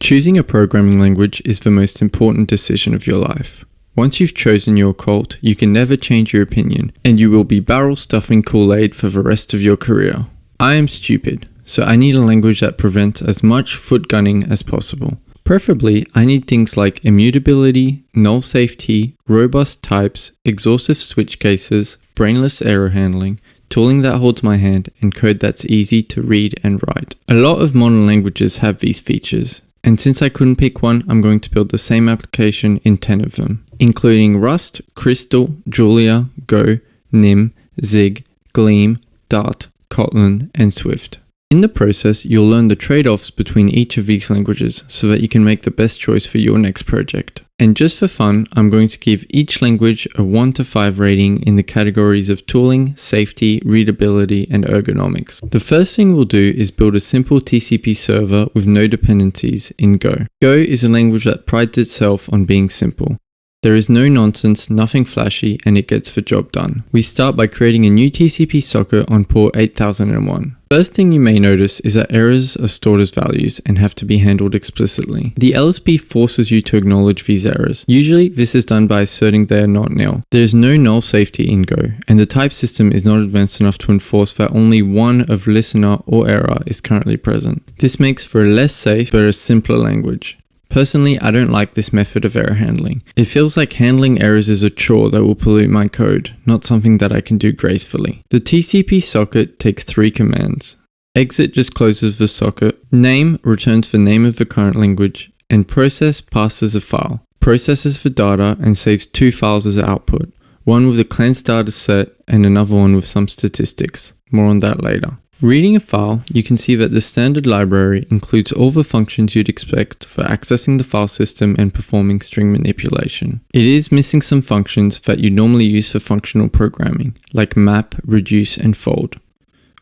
Choosing a programming language is the most important decision of your life. Once you've chosen your cult, you can never change your opinion, and you will be barrel-stuffing Kool-Aid for the rest of your career. I am stupid, so I need a language that prevents as much foot gunning as possible. Preferably, I need things like immutability, null safety, robust types, exhaustive switch cases, brainless error handling, tooling that holds my hand, and code that's easy to read and write. A lot of modern languages have these features. And since I couldn't pick one, I'm going to build the same application in 10 of them, including Rust, Crystal, Julia, Go, Nim, Zig, Gleam, Dart, Kotlin, and Swift. In the process, you'll learn the trade-offs between each of these languages so that you can make the best choice for your next project. And just for fun, I'm going to give each language a 1 to 5 rating in the categories of tooling, safety, readability, and ergonomics. The first thing we'll do is build a simple TCP server with no dependencies in Go. Go is a language that prides itself on being simple. There is no nonsense, nothing flashy, and it gets the job done. We start by creating a new TCP socket on port 8001. First thing you may notice is that errors are stored as values and have to be handled explicitly. The LSP forces you to acknowledge these errors. Usually, this is done by asserting they are not nil. There is no null safety in Go, and the type system is not advanced enough to enforce that only one of listener or error is currently present. This makes for a less safe but a simpler language. Personally, I don't like this method of error handling. It feels like handling errors is a chore that will pollute my code, not something that I can do gracefully. The TCP socket takes 3 commands. Exit just closes the socket, name returns the name of the current language, and process passes a file, processes the data and saves 2 files as output, one with a cleansed data set and another one with some statistics. More on that later. Reading a file, you can see that the standard library includes all the functions you'd expect for accessing the file system and performing string manipulation. It is missing some functions that you normally use for functional programming, like map, reduce, and fold.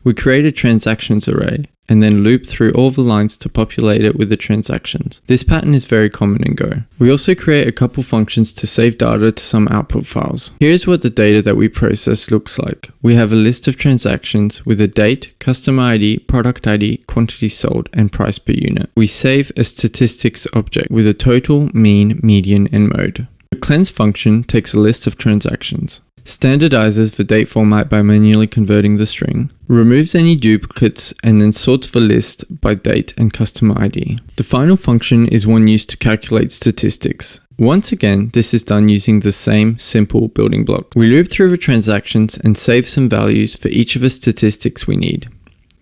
We create a transactions array, and then loop through all the lines to populate it with the transactions. This pattern is very common in Go. We also create a couple functions to save data to some output files. Here's what the data that we process looks like. We have a list of transactions with a date, customer ID, product ID, quantity sold, and price per unit. We save a statistics object with a total, mean, median, and mode. The cleanse function takes a list of transactions, standardizes the date format by manually converting the string, removes any duplicates, and then sorts the list by date and customer ID. The final function is one used to calculate statistics. Once again, this is done using the same simple building block. We loop through the transactions and save some values for each of the statistics we need.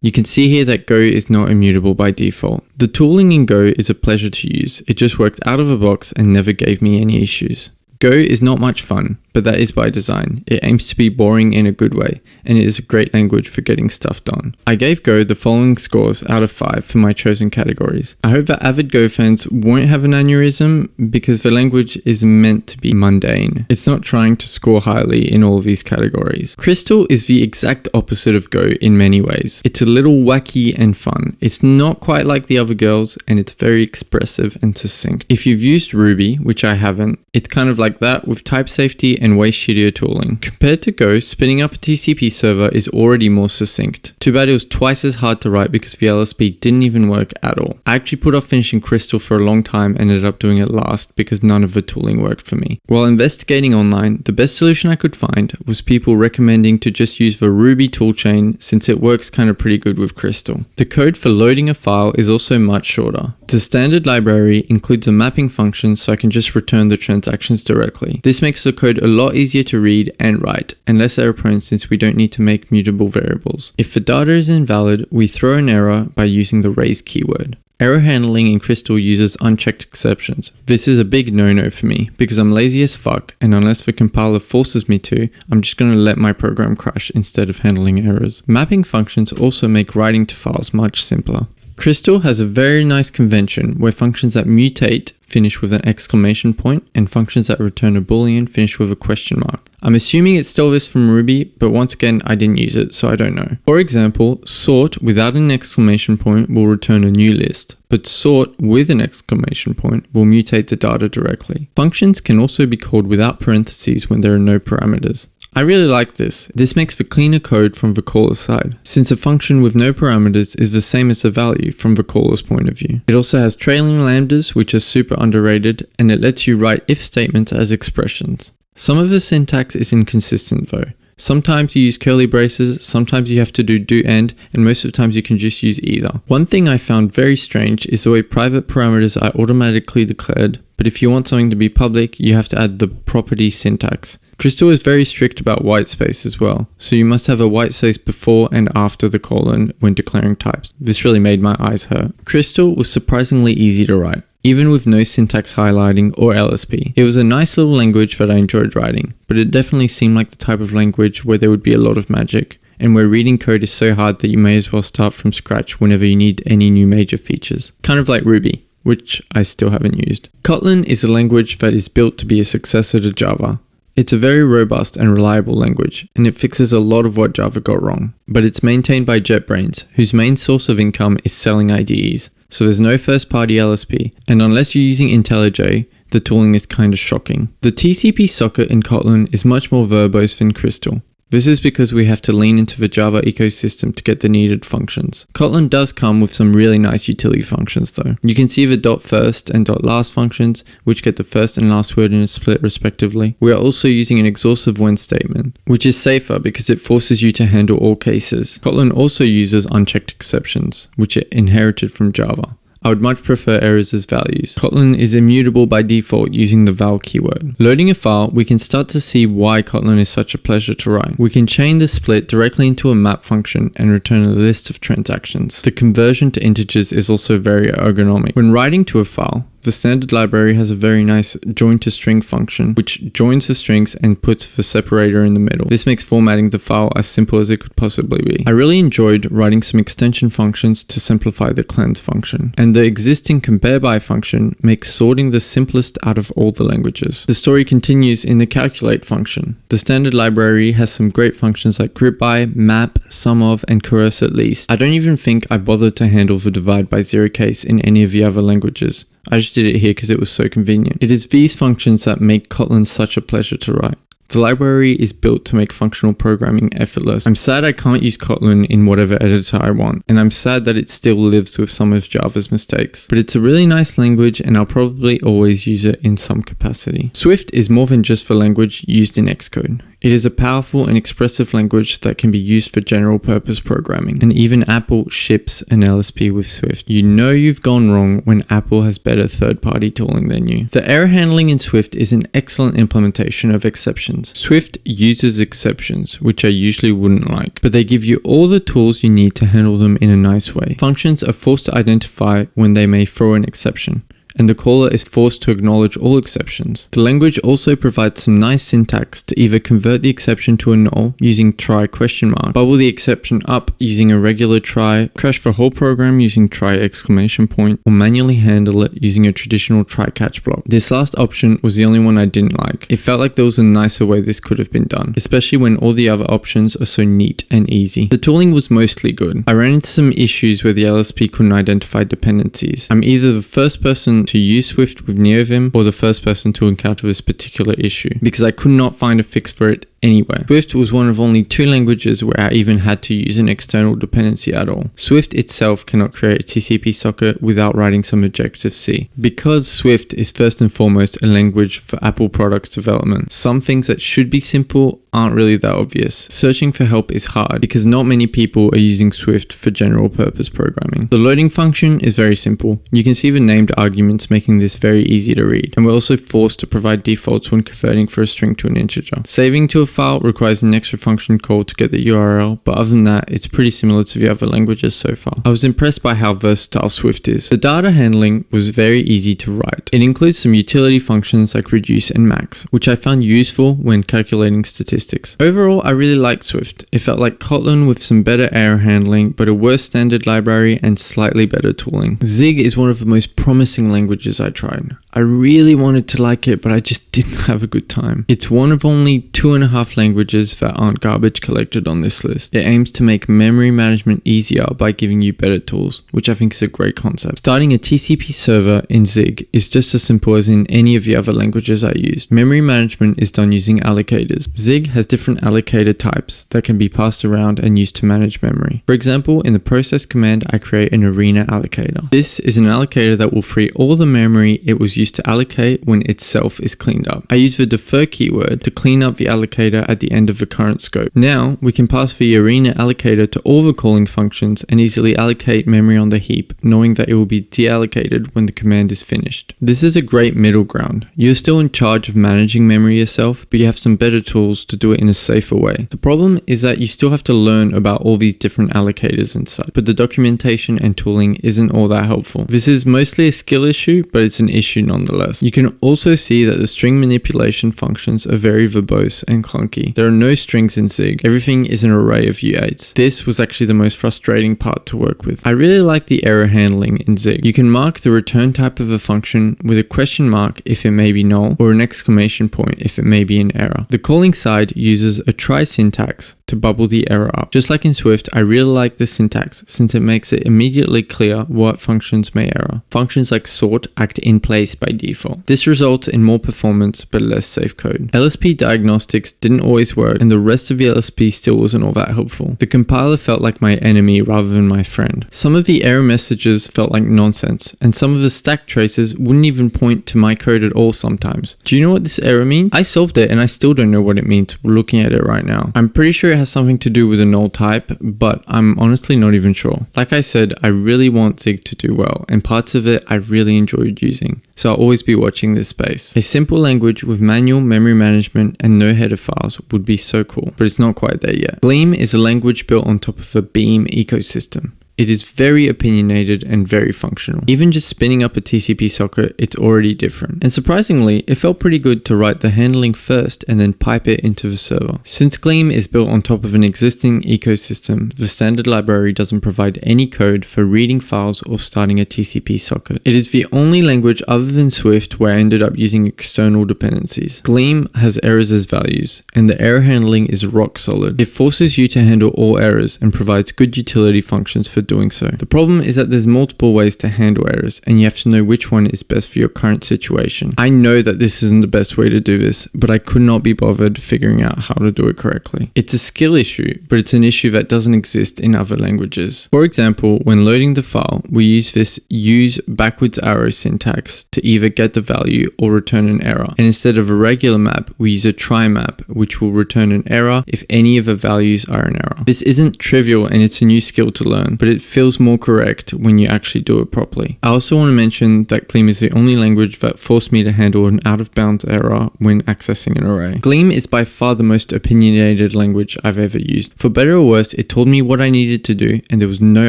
You can see here that Go is not immutable by default. The tooling in Go is a pleasure to use. It just worked out of the box and never gave me any issues. Go is not much fun, but that is by design. It aims to be boring in a good way, and it is a great language for getting stuff done. I gave Go the following scores out of 5 for my chosen categories. I hope that avid Go fans won't have an aneurysm because the language is meant to be mundane. It's not trying to score highly in all of these categories. Crystal is the exact opposite of Go in many ways. It's a little wacky and fun. It's not quite like the other girls, and it's very expressive and succinct. If you've used Ruby, which I haven't, it's kind of like that with type safety and way shittier tooling. Compared to Go, spinning up a TCP server is already more succinct. Too bad it was twice as hard to write because the LSP didn't even work at all. I actually put off finishing Crystal for a long time and ended up doing it last because none of the tooling worked for me. While investigating online, the best solution I could find was people recommending to just use the Ruby toolchain since it works kind of pretty good with Crystal. The code for loading a file is also much shorter. The standard library includes a mapping function so I can just return the transactions directly. This makes the code a lot easier to read and write, and less error prone since we don't need to make mutable variables. If the data is invalid, we throw an error by using the raise keyword. Error handling in Crystal uses unchecked exceptions. This is a big no-no for me because I'm lazy as fuck, and unless the compiler forces me to, I'm just going to let my program crash instead of handling errors. Mapping functions also make writing to files much simpler. Crystal has a very nice convention where functions that mutate finish with an exclamation point and functions that return a boolean finish with a question mark. I'm assuming it stole this from Ruby, but once again, I didn't use it, so I don't know. For example, sort without an exclamation point will return a new list, but sort with an exclamation point will mutate the data directly. Functions can also be called without parentheses when there are no parameters. I really like this. This makes for cleaner code from the caller's side, since a function with no parameters is the same as a value from the caller's point of view. It also has trailing lambdas, which are super underrated, and it lets you write if statements as expressions. Some of the syntax is inconsistent though. Sometimes you use curly braces, sometimes you have to do end, and most of the times you can just use either. One thing I found very strange is the way private parameters are automatically declared, but if you want something to be public, you have to add the property syntax. Crystal is very strict about whitespace as well, so you must have a whitespace before and after the colon when declaring types. This really made my eyes hurt. Crystal was surprisingly easy to write, even with no syntax highlighting or LSP. It was a nice little language that I enjoyed writing, but it definitely seemed like the type of language where there would be a lot of magic, and where reading code is so hard that you may as well start from scratch whenever you need any new major features. Kind of like Ruby, which I still haven't used. Kotlin is a language that is built to be a successor to Java. It's a very robust and reliable language, and it fixes a lot of what Java got wrong. But it's maintained by JetBrains, whose main source of income is selling IDEs, so there's no first-party LSP, and unless you're using IntelliJ, the tooling is kinda shocking. The TCP socket in Kotlin is much more verbose than Crystal. This is because we have to lean into the Java ecosystem to get the needed functions. Kotlin does come with some really nice utility functions though. You can see the .first and .last functions, which get the first and last word in a split respectively. We are also using an exhaustive when statement, which is safer because it forces you to handle all cases. Kotlin also uses unchecked exceptions, which are inherited from Java. I would much prefer errors as values. Kotlin is immutable by default using the val keyword. Loading a file, we can start to see why Kotlin is such a pleasure to write. We can chain the split directly into a map function and return a list of transactions. The conversion to integers is also very ergonomic. When writing to a file, the standard library has a very nice join to string function, which joins the strings and puts the separator in the middle. This makes formatting the file as simple as it could possibly be. I really enjoyed writing some extension functions to simplify the cleanse function, and the existing compare by function makes sorting the simplest out of all the languages. The story continues in the calculate function. The standard library has some great functions like group by, map, sum of, and coerce at least. I don't even think I bothered to handle the divide by zero case in any of the other languages. I just did it here because it was so convenient. It is these functions that make Kotlin such a pleasure to write. The library is built to make functional programming effortless. I'm sad I can't use Kotlin in whatever editor I want, and I'm sad that it still lives with some of Java's mistakes. But it's a really nice language, and I'll probably always use it in some capacity. Swift is more than just the language used in Xcode. It is a powerful and expressive language that can be used for general purpose programming, and even Apple ships an LSP with Swift. You know you've gone wrong when Apple has better third-party tooling than you. The error handling in Swift is an excellent implementation of exceptions. Swift uses exceptions, which I usually wouldn't like, but they give you all the tools you need to handle them in a nice way. Functions are forced to identify when they may throw an exception, and the caller is forced to acknowledge all exceptions. The language also provides some nice syntax to either convert the exception to a null using try question mark, bubble the exception up using a regular try, crash the whole program using try exclamation point, or manually handle it using a traditional try catch block. This last option was the only one I didn't like. It felt like there was a nicer way this could have been done, especially when all the other options are so neat and easy. The tooling was mostly good. I ran into some issues where the LSP couldn't identify dependencies. I'm either the first person to use Swift with NeoVim or the first person to encounter this particular issue, because I could not find a fix for it anywhere. Swift was one of only 2 languages where I even had to use an external dependency at all. Swift itself cannot create a TCP socket without writing some Objective-C. Because Swift is first and foremost a language for Apple products development, some things that should be simple aren't really that obvious. Searching for help is hard because not many people are using Swift for general purpose programming. The loading function is very simple. You can see the named arguments making this very easy to read, and we're also forced to provide defaults when converting for a string to an integer. Saving to a file requires an extra function call to get the URL, but other than that, it's pretty similar to the other languages so far. I was impressed by how versatile Swift is. The data handling was very easy to write. It includes some utility functions like reduce and max, which I found useful when calculating statistics. Overall, I really liked Swift. It felt like Kotlin with some better error handling, but a worse standard library and slightly better tooling. Zig is one of the most promising languages I tried. I really wanted to like it, but I just didn't have a good time. It's one of only 2.5 2.5 languages that aren't garbage collected on this list. It aims to make memory management easier by giving you better tools, which I think is a great concept. Starting a TCP server in Zig is just as simple as in any of the other languages I used. Memory management is done using allocators. Zig has different allocator types that can be passed around and used to manage memory. For example, in the process command, I create an arena allocator. This is an allocator that will free all the memory it was used to allocate when itself is cleaned up. I use the defer keyword to clean up the allocator at the end of the current scope. Now we can pass the arena allocator to all the calling functions and easily allocate memory on the heap, knowing that it will be deallocated when the command is finished. This is a great middle ground. You're still in charge of managing memory yourself, but you have some better tools to do it in a safer way. The problem is that you still have to learn about all these different allocators and such, but the documentation and tooling isn't all that helpful. This is mostly a skill issue, but it's an issue nonetheless. You can also see that the string manipulation functions are very verbose and clunky. There are no strings in Zig. Everything is an array of U8s. This was actually the most frustrating part to work with. I really like the error handling in Zig. You can mark the return type of a function with a question mark if it may be null, or an exclamation point if it may be an error. The calling side uses a try syntax to bubble the error up. Just like in Swift, I really like this syntax since it makes it immediately clear what functions may error. Functions like sort act in place by default. This results in more performance but less safe code. LSP diagnostics didn't always work, and the rest of the LSP still wasn't all that helpful. The compiler felt like my enemy rather than my friend. Some of the error messages felt like nonsense, and some of the stack traces wouldn't even point to my code at all sometimes. Do you know what this error means? I solved it and I still don't know what it means looking at it right now. I'm pretty sure it has something to do with a null type, but I'm honestly not even sure. Like I said, I really want Zig to do well, and parts of it I really enjoyed using, so I'll always be watching this space. A simple language with manual memory management and no header files would be so cool, but it's not quite there yet. Gleam is a language built on top of a Beam ecosystem. It is very opinionated and very functional. Even just spinning up a TCP socket, it's already different. And surprisingly, it felt pretty good to write the handling first and then pipe it into the server. Since Gleam is built on top of an existing ecosystem, the standard library doesn't provide any code for reading files or starting a TCP socket. It is the only language other than Swift where I ended up using external dependencies. Gleam has errors as values, and the error handling is rock solid. It forces you to handle all errors and provides good utility functions for doing so. The problem is that there's multiple ways to handle errors, and you have to know which one is best for your current situation. I know that this isn't the best way to do this, but I could not be bothered figuring out how to do it correctly. It's a skill issue, but it's an issue that doesn't exist in other languages. For example, when loading the file, we use this use backwards arrow syntax to either get the value or return an error. And instead of a regular map, we use a try map, which will return an error if any of the values are an error. This isn't trivial, and it's a new skill to learn, but it feels more correct when you actually do it properly. I also want to mention that Gleam is the only language that forced me to handle an out-of-bounds error when accessing an array. Gleam is by far the most opinionated language I've ever used. For better or worse, it told me what I needed to do, and there was no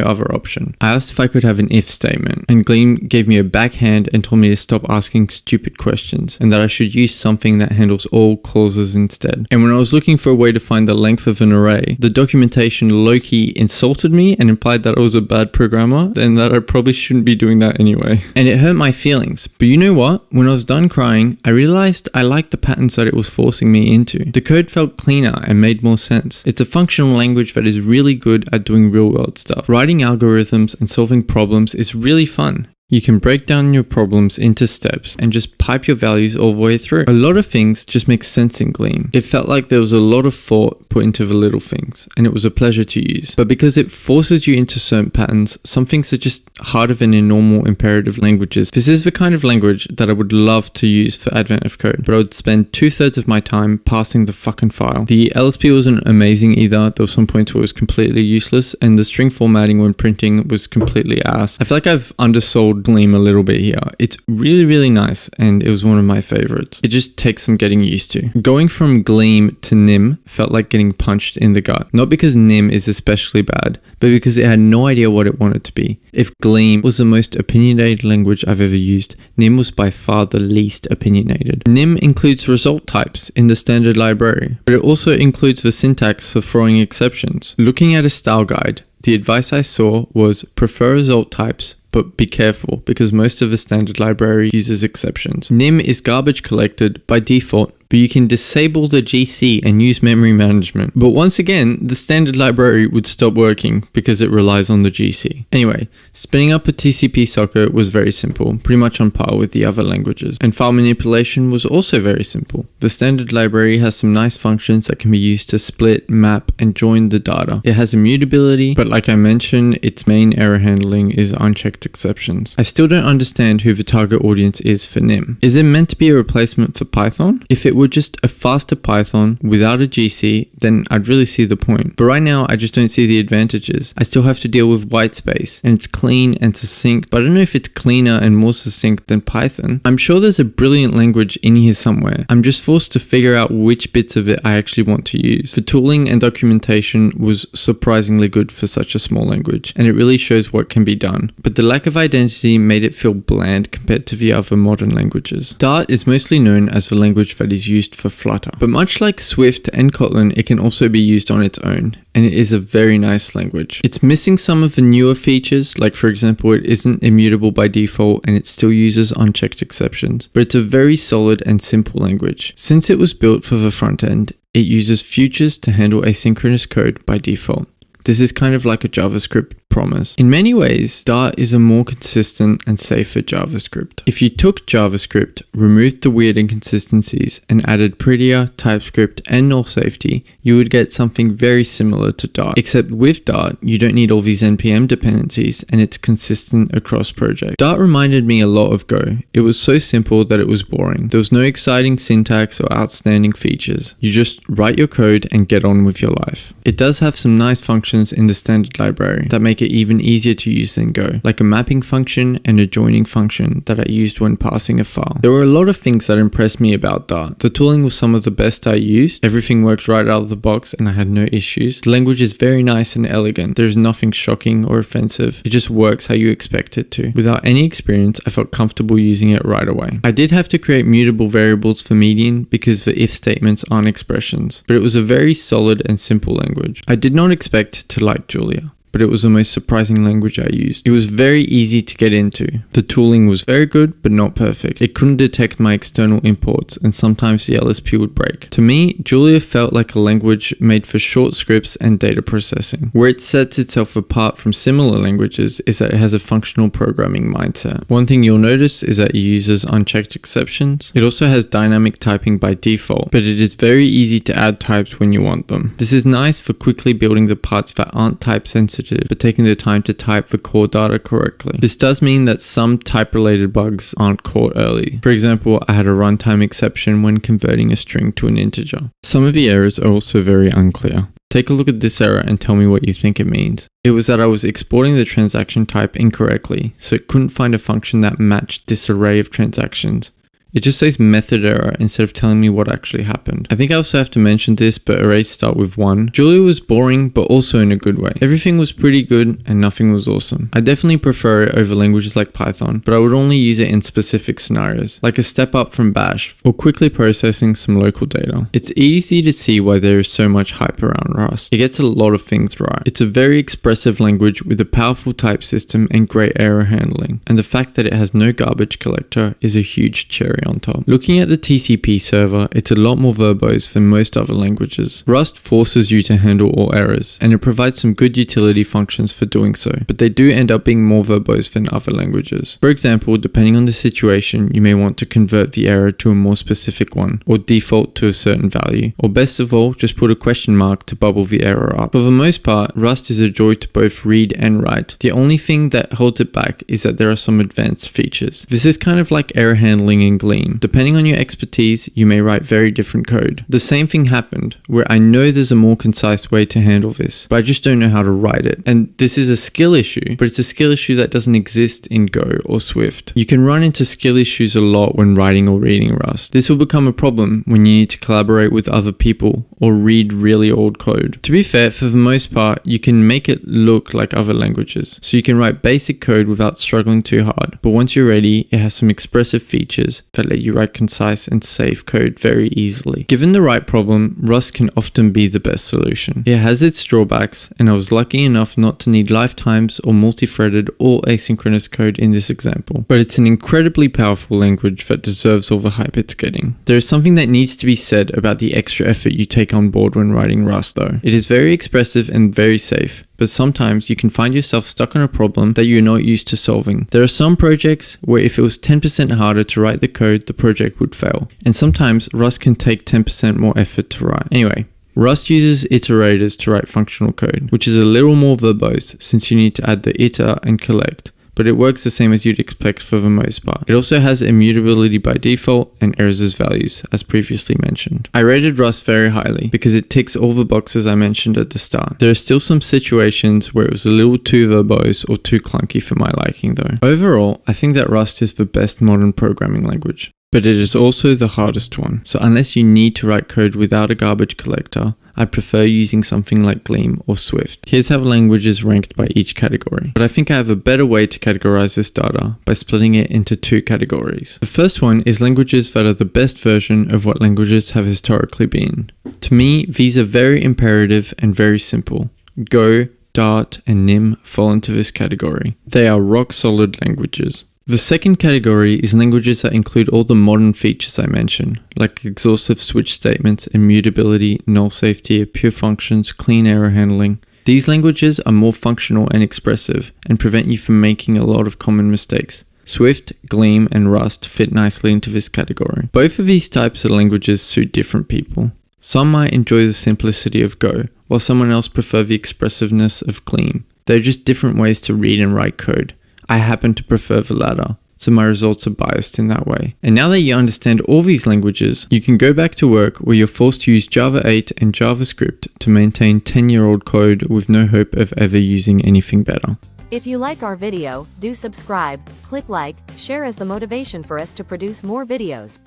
other option. I asked if I could have an if statement, and Gleam gave me a backhand and told me to stop asking stupid questions, and that I should use something that handles all clauses instead. And when I was looking for a way to find the length of an array, the documentation low-key insulted me and implied that I was a bad programmer and that I probably shouldn't be doing that anyway. And it hurt my feelings. But you know what? When I was done crying, I realized I liked the patterns that it was forcing me into. The code felt cleaner and made more sense. It's a functional language that is really good at doing real-world stuff. Writing algorithms and solving problems is really fun. You can break down your problems into steps and just pipe your values all the way through. A lot of things just make sense in Gleam. It felt like there was a lot of thought put into the little things, and it was a pleasure to use. But because it forces you into certain patterns, some things are just harder than in normal imperative languages. This is the kind of language that I would love to use for Advent of Code, but I would spend 2/3 of my time passing the fucking file. The LSP wasn't amazing either. There were some points where it was completely useless, and the string formatting when printing was completely ass. I feel like I've undersold Gleam a little bit here. It's really nice, and it was one of my favorites. It just takes some getting used to. Going from Gleam to Nim felt like getting punched in the gut. Not because Nim is especially bad, but because it had no idea what it wanted to be. If Gleam was the most opinionated language I've ever used, Nim was by far the least opinionated. Nim includes result types in the standard library, but it also includes the syntax for throwing exceptions. Looking at a style guide, the advice I saw was prefer result types, but be careful because most of the standard library uses exceptions. Nim is garbage collected by default but you can disable the GC and use memory management. But once again, the standard library would stop working because it relies on the GC. Anyway, spinning up a TCP socket was very simple, pretty much on par with the other languages. And file manipulation was also very simple. The standard library has some nice functions that can be used to split, map, and join the data. It has immutability, but like I mentioned, its main error handling is unchecked exceptions. I still don't understand who the target audience is for NIM. Is it meant to be a replacement for Python? If it were just a faster Python without a GC, then I'd really see the point. But right now, I just don't see the advantages. I still have to deal with white space, and it's clean and succinct, but I don't know if it's cleaner and more succinct than Python. I'm sure there's a brilliant language in here somewhere. I'm just forced to figure out which bits of it I actually want to use. The tooling and documentation was surprisingly good for such a small language, and it really shows what can be done. But the lack of identity made it feel bland compared to the other modern languages. Dart is mostly known as the language that is used for Flutter, but much like Swift and Kotlin, it can also be used on its own, and it is a very nice language. It's missing some of the newer features, like for example, it isn't immutable by default and it still uses unchecked exceptions, but it's a very solid and simple language. Since it was built for the front end, it uses futures to handle asynchronous code by default. This is kind of like a JavaScript promise. In many ways, Dart is a more consistent and safer JavaScript. If you took JavaScript, removed the weird inconsistencies, and added prettier TypeScript and null safety, you would get something very similar to Dart. Except with Dart, you don't need all these NPM dependencies, and it's consistent across projects. Dart reminded me a lot of Go. It was so simple that it was boring. There was no exciting syntax or outstanding features. You just write your code and get on with your life. It does have some nice functions in the standard library that make it even easier to use than Go, like a mapping function and a joining function that I used when passing a file. There were a lot of things that impressed me about Dart. The tooling was some of the best I used. Everything worked right out of the box and I had no issues. The language is very nice and elegant. There's nothing shocking or offensive. It just works how you expect it to. Without any experience, I felt comfortable using it right away. I did have to create mutable variables for median because the if statements aren't expressions, but it was a very solid and simple language. I did not expect to like Julia, but it was the most surprising language I used. It was very easy to get into. The tooling was very good, but not perfect. It couldn't detect my external imports, and sometimes the LSP would break. To me, Julia felt like a language made for short scripts and data processing. Where it sets itself apart from similar languages is that it has a functional programming mindset. One thing you'll notice is that it uses unchecked exceptions. It also has dynamic typing by default, but it is very easy to add types when you want them. This is nice for quickly building the parts that aren't type sensitive, but taking the time to type the core data correctly. This does mean that some type-related bugs aren't caught early. For example, I had a runtime exception when converting a string to an integer. Some of the errors are also very unclear. Take a look at this error and tell me what you think it means. It was that I was exporting the transaction type incorrectly, so it couldn't find a function that matched this array of transactions. It just says method error instead of telling me what actually happened. I think I also have to mention this, but arrays start with 1. Julia was boring, but also in a good way. Everything was pretty good and nothing was awesome. I definitely prefer it over languages like Python, but I would only use it in specific scenarios, like a step up from Bash or quickly processing some local data. It's easy to see why there is so much hype around Rust. It gets a lot of things right. It's a very expressive language with a powerful type system and great error handling, and the fact that it has no garbage collector is a huge cherry on top. Looking at the TCP server, it's a lot more verbose than most other languages. Rust forces you to handle all errors, and it provides some good utility functions for doing so, but they do end up being more verbose than other languages. For example, depending on the situation, you may want to convert the error to a more specific one, or default to a certain value, or best of all, just put a question mark to bubble the error up. For the most part, Rust is a joy to both read and write. The only thing that holds it back is that there are some advanced features. This is kind of like error handling in Gleam. Depending on your expertise, you may write very different code. The same thing happened, where I know there's a more concise way to handle this, but I just don't know how to write it. And this is a skill issue, but it's a skill issue that doesn't exist in Go or Swift. You can run into skill issues a lot when writing or reading Rust. This will become a problem when you need to collaborate with other people or read really old code. To be fair, for the most part, you can make it look like other languages, so you can write basic code without struggling too hard. But once you're ready, it has some expressive features that that let you write concise and safe code very easily. Given the right problem, Rust can often be the best solution. It has its drawbacks, and I was lucky enough not to need lifetimes or multi-threaded or asynchronous code in this example, but it's an incredibly powerful language that deserves all the hype it's getting. There is something that needs to be said about the extra effort you take on board when writing Rust though. It is very expressive and very safe, but sometimes you can find yourself stuck on a problem that you're not used to solving. There are some projects where if it was 10% harder to write the code, the project would fail. And sometimes Rust can take 10% more effort to write. Anyway, Rust uses iterators to write functional code, which is a little more verbose since you need to add the iter and collect, but it works the same as you'd expect for the most part. It also has immutability by default and errors as values, as previously mentioned. I rated Rust very highly because it ticks all the boxes I mentioned at the start. There are still some situations where it was a little too verbose or too clunky for my liking though. Overall, I think that Rust is the best modern programming language, but it is also the hardest one. So unless you need to write code without a garbage collector, I prefer using something like Gleam or Swift. Here's how the language is ranked by each category. But I think I have a better way to categorize this data by splitting it into two categories. The first one is languages that are the best version of what languages have historically been. To me, these are very imperative and very simple. Go, Dart, and Nim fall into this category. They are rock solid languages. The second category is languages that include all the modern features I mentioned, like exhaustive switch statements, immutability, null safety, pure functions, clean error handling. These languages are more functional and expressive and prevent you from making a lot of common mistakes. Swift, Gleam, and Rust fit nicely into this category. Both of these types of languages suit different people. Some might enjoy the simplicity of Go, while someone else prefer the expressiveness of Gleam. They're just different ways to read and write code. I happen to prefer the latter, so my results are biased in that way. And now that you understand all these languages, you can go back to work where you're forced to use Java 8 and JavaScript to maintain 10-year-old code with no hope of ever using anything better. If you like our video, do subscribe, click like, share as the motivation for us to produce more videos.